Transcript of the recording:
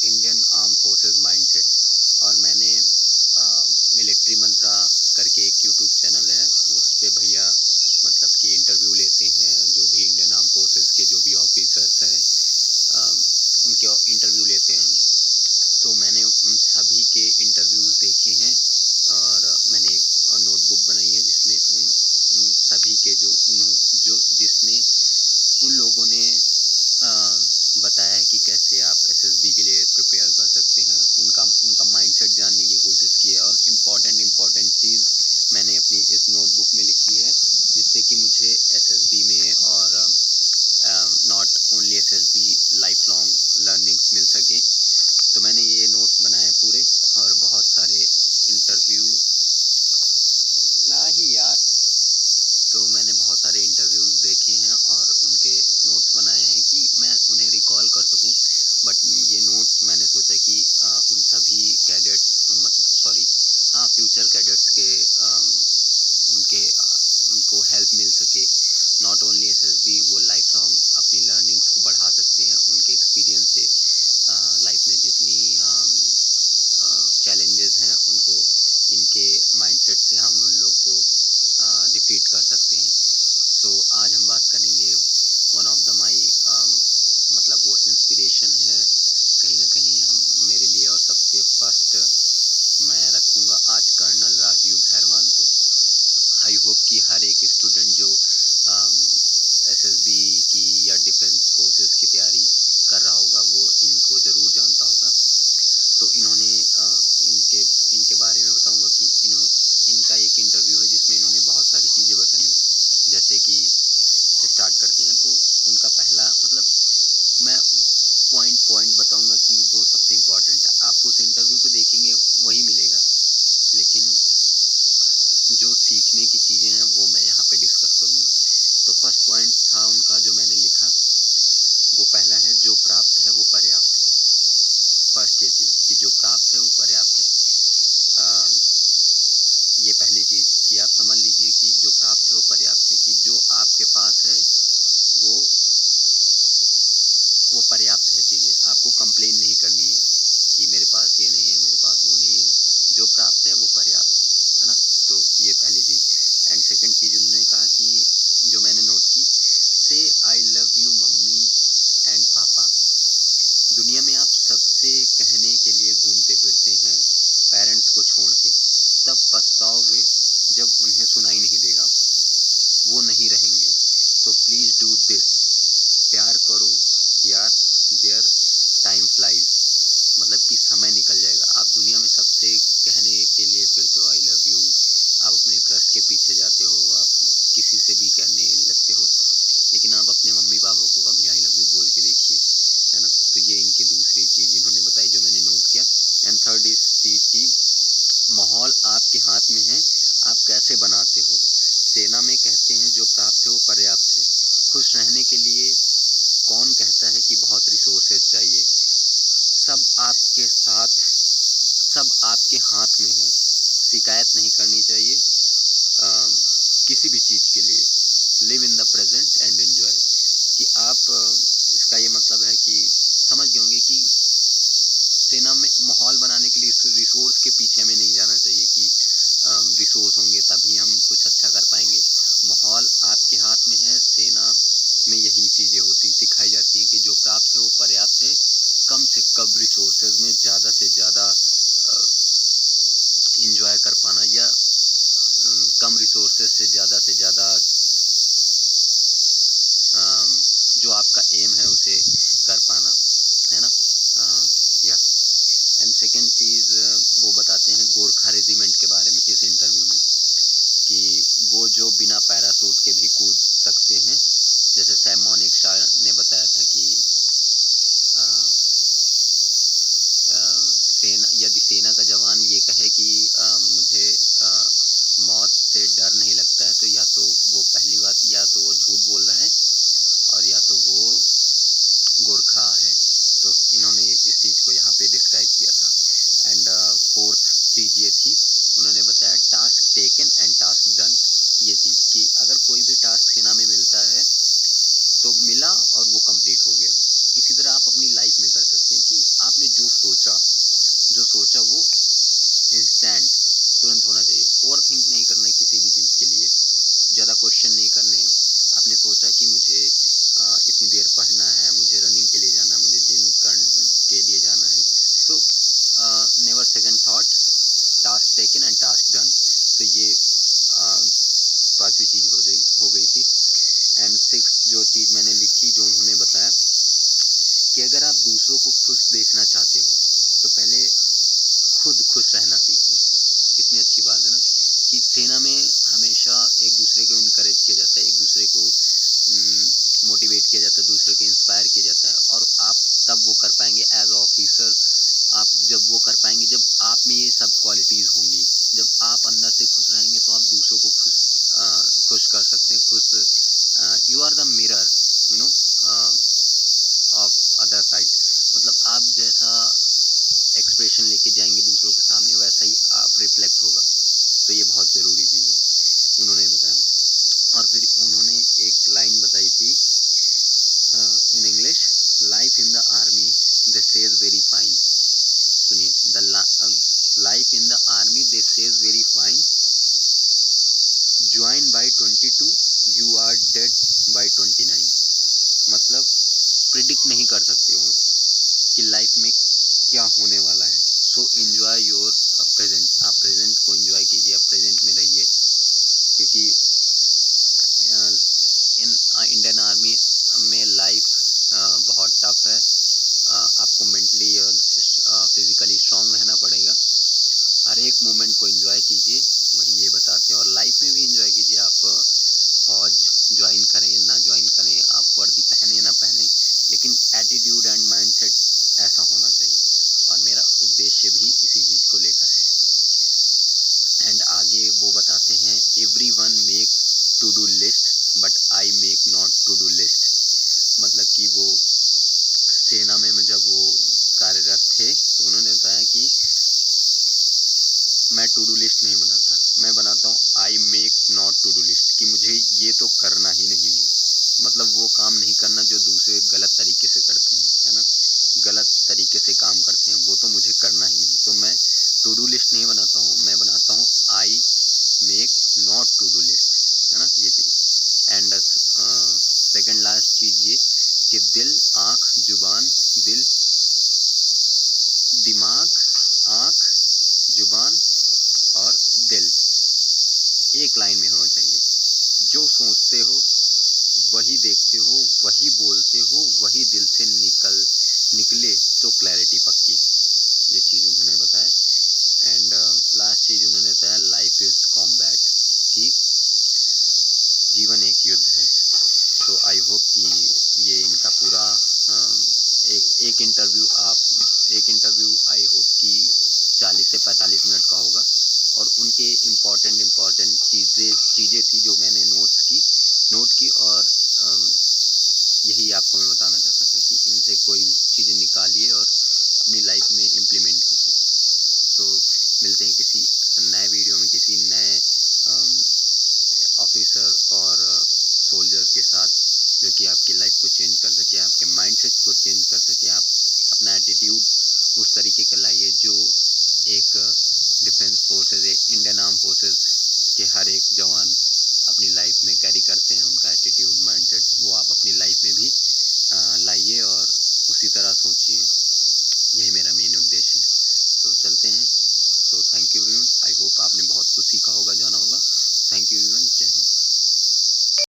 Indian arm forces mindset. और मैंने military मंत्रा करके एक यूट्यूब चैनल है, उस पे भैया मतलब कि इंटरव्यू लेते हैं, जो भी इंडियन आर्म फोर्सेस के जो भी ऑफिसर्स हैं उनके इंटरव्यू लेते हैं। तो मैंने उन सभी के इंटरव्यूज़ देखे हैं और मैंने एक नोटबुक बनाई है जिसमें उन सभी के जो जिसने उन लोगों ने बताया है कि कैसे आप एसएसबी के लिए प्रिपेयर कर सकते हैं, उनका माइंडसेट जानने की कोशिश की है। और इम्पॉर्टेंट चीज़ मैंने अपनी इस नोटबुक में लिखी है, जिससे कि मुझे एसएसबी में और not only SSB life long learnings मिल सकें। तो मैंने ये नोट्स बनाए पूरे और बहुत सारे इंटरव्यू ना ही यार तो मैंने बहुत सारे इंटरव्यूज़ देखे हैं और उनके नोट्स बनाए हैं कि मैं उन्हें रिकॉल कर सकूं। बट ये नोट्स मैंने सोचा कि उन सभी कैडेट्स फ्यूचर कैडेट्स के उनको हेल्प मिल सके। नॉट ओनली एसएसबी, वो लाइफ लॉन्ग अपनी लर्निंग्स को बढ़ा सकते हैं उनके एक्सपीरियंस से। लाइफ में जितनी चैलेंजेस हैं उनको इनके माइंडसेट से हम उन लोग को डिफीट कर सकते हैं। सो आज हम बात करेंगे वन ऑफ द माई मतलब वो इंस्पिरेशन है कहीं ना कहीं हम मेरे लिए। और सबसे फर्स्ट मैं रखूँगा आज कर्नल राजीव भैरवान को। आई होप कि हर एक स्टूडेंट जो एसएसबी की या डिफेंस फोर्सेस की तैयारी कर रहा होगा वो इनको ज़रूर जानता होगा। तो इन्होंने इनके बारे में बताऊंगा कि इनका एक इंटरव्यू है जिसमें इन्होंने बहुत सारी चीज़ें बताई हैं। जैसे कि स्टार्ट करते हैं तो उनका पहला मतलब मैं पॉइंट बताऊंगा कि वो सबसे इम्पॉर्टेंट है। आप उस इंटरव्यू को देखेंगे वही मिलेगा, लेकिन जो सीखने की चीज़ें हैं वो मैं यहाँ पे डिस्कस करूँगा। तो फर्स्ट पॉइंट था उनका जो मैंने लिखा, वो पहला है जो प्राप्त है वो पर्याप्त है। फर्स्ट ये चीज़ कि जो प्राप्त है वो पर्याप्त है। ये पहली चीज़ कि आप समझ लीजिए कि जो प्राप्त है वो पर्याप्त है, कि जो आपके पास है वो पर्याप्त है। चीज़ें आपको कंप्लेन नहीं करनी है कि मेरे पास ये नहीं है, मेरे पास वो नहीं है। जो प्राप्त है वो पर्याप्त है ना। तो ये पहली चीज़। एंड सेकंड चीज़ उन्होंने कहा कि जो मैंने नोट की, से I love you mummy and पापा। दुनिया में आप सबसे कहने के लिए घूमते फिरते हैं पेरेंट्स को छोड़ के, तब पछताओगे जब उन्हें सुनाई नहीं देगा, वो नहीं रहेंगे। सो प्लीज़ डू दिस, प्यार करो यार, देयर टाइम फ्लाइज। मतलब कि समय निकल जाएगा। आप दुनिया में सबसे कहने के लिए फिरते हो आई लव यू, आप अपने क्रश के पीछे जाते हो, आप किसी से भी कहने लगते हो, लेकिन आप अपने मम्मी पापा को कभी आई लव यू बोल के देखिए, है ना। तो ये इनकी दूसरी चीज़ इन्होंने बताई जो मैंने नोट किया। एंड थर्ड इस चीज़ की, माहौल आपके हाथ में है, आप कैसे बनाते हो। सेना में कहते हैं जो प्राप्त है वो पर्याप्त है। खुश रहने के लिए कौन कहता है कि बहुत रिसोर्सेज चाहिए। सब आपके साथ, सब आपके हाथ में है। शिकायत नहीं करनी चाहिए किसी भी चीज़ के लिए। Live in the present and enjoy. कि आप इसका ये मतलब है कि समझ गए होंगे कि सेना में माहौल बनाने के लिए रिसोर्स के पीछे हमें नहीं जाना चाहिए कि रिसोर्स होंगे तभी हम कुछ अच्छा कर पाएंगे। माहौल आपके हाथ में है। सेना में यही चीज़ें होती सिखाई जाती हैं कि जो प्राप्त है वो पर्याप्त है। कम से कम रिसोर्सेज में ज़्यादा से ज़्यादा इंजॉय कर पाना, या कम रिसोर्सेज से ज़्यादा जो आपका एम है उसे कर पाना, है ना। या एंड सेकेंड चीज़ वो बताते हैं गोरखा रेजिमेंट के बारे में इस इंटरव्यू में, कि वो जो बिना पैरासूट के भी कूद सकते हैं। जैसे सैम मोनिक शाह ने बताया था कि यदि सेना का जवान ये कहे कि मुझे मौत से डर नहीं लगता है, तो या तो वो पहली बात या तो वो झूठ बोल रहा है और या तो वो गोरखा है। तो इन्होंने इस चीज़ को यहाँ पे डिस्क्राइब किया था। एंड फोर्थ चीज़ ये थी, उन्होंने बताया task taken and task done. ये चीज़ कि अगर कोई भी टास्क सेना में मिलता है तो मिला और वो कंप्लीट हो गया। इसी तरह आप अपनी लाइफ में कर सकते हैं कि आपने जो सोचा वो इंस्टेंट तुरंत होना चाहिए। ओवर थिंक नहीं करना है किसी भी चीज़ के लिए, ज़्यादा क्वेश्चन नहीं करने हैं। आपने सोचा कि मुझे इतनी देर पढ़ना है, मुझे रनिंग के लिए जाना है, मुझे जिम के लिए जाना है, तो never second thought, task taken and task done. तो ये पांचवी चीज़ हो गई थी। एंड सिक्स जो चीज़ मैंने लिखी, जो उन्होंने बताया कि अगर आप दूसरों को खुश देखना चाहते हो तो पहले खुद खुश रहना सीखो। कितनी अच्छी बात है ना, कि सेना में हमेशा एक दूसरे को इनकरेज किया जाता है, एक दूसरे को मोटिवेट किया जाता है, दूसरे को इंस्पायर किया जाता है। और आप तब वो कर पाएंगे एज ऑफिसर, आप जब वो कर पाएंगे जब आप में ये सब क्वालिटीज़ होंगी। जब आप अंदर से खुश रहेंगे तो आप दूसरों को खुश कर सकते हैं। You are the mirror you know of other side. मतलब आप जैसा एक्सप्रेशन लेके जाएंगे दूसरों के सामने, वैसा ही आप रिफ्लेक्ट होगा। तो ये बहुत ज़रूरी चीज़ है, उन्होंने बताया। और फिर उन्होंने एक लाइन बताई थी in English, life in the army they says very fine. सुनिए, the life in the army they says very fine, join by 22 you are dead by 29। मतलब प्रिडिक्ट नहीं कर सकते हो कि लाइफ में क्या होने वाला है। So enjoy your present. आप प्रेजेंट को एंजॉय कीजिए, आप प्रेजेंट में रहिए, क्योंकि इन इंडियन आर्मी में लाइफ बहुत टफ है। आपको मेंटली और फिज़िकली स्ट्रांग रहना पड़ेगा। हर एक मोमेंट को एंजॉय कीजिए, वही ये बताते हैं। और लाइफ में भी एंजॉय कीजिए। आप फौज ज्वाइन करें या ना ज्वाइन करें, आप वर्दी पहने या ना पहने, लेकिन एटीट्यूड एंड माइंडसेट ऐसा होना चाहिए। और मेरा उद्देश्य भी इसी चीज़ को लेकर है। एंड आगे वो बताते हैं, everyone make to do list but I make not to do list. मतलब कि वो सेना में जब वो कार्यरत थे तो उन्होंने बताया कि मैं टू डू लिस्ट नहीं बनाता, मैं बनाता हूँ I make not to do list, कि मुझे ये तो करना ही नहीं है। मतलब वो काम नहीं करना जो दूसरे गलत तरीके से करते हैं, है ना, गलत तरीके से काम करते हैं, वो तो मुझे करना ही नहीं। तो मैं टू डू लिस्ट नहीं बनाता हूँ, मैं बनाता हूँ I make not to do list, है ना, ये चीज़। एंड सेकंड लास्ट चीज़ ये कि दिल, आँख, जुबान, दिल, दिमाग, आँख, जुबान और दिल एक लाइन में होना चाहिए। जो सोचते हो वही देखते हो, वही बोलते हो, वही दिल से निकले तो क्लैरिटी पक्की है। ये चीज़ उन्होंने बताया। एंड लास्ट चीज़ उन्होंने बताया, लाइफ इज़ कॉम्बैट, कि जीवन एक युद्ध है। तो आई होप कि ये इनका पूरा एक इंटरव्यू आई होप कि 40 से 45 मिनट का होगा। और उनके इम्पॉर्टेंट चीज़ें थी जो मैंने नोट की। और यही आपको मैं बताना चाहता था कि इनसे कोई भी चीज़ें निकालिए और अपनी लाइफ में इम्प्लीमेंट कीजिए। सो मिलते हैं किसी नए वीडियो में, किसी नए ऑफिसर और सोल्जर के साथ, जो कि आपकी लाइफ को चेंज कर सके, आपके माइंडसेट को चेंज कर सके। आप अपना एटीट्यूड उस तरीके का लाइए जो एक defence forces, Indian arm forces के हर एक जवान अपनी लाइफ में कैरी करते हैं। उनका एटीट्यूड, माइंडसेट, वो आप अपनी लाइफ में भी लाइए और उसी तरह सोचिए। यही मेरा मेन उद्देश्य है। तो चलते हैं। So thank you everyone. I hope आपने बहुत कुछ सीखा होगा, जाना होगा। Thank you everyone. जय हिंद।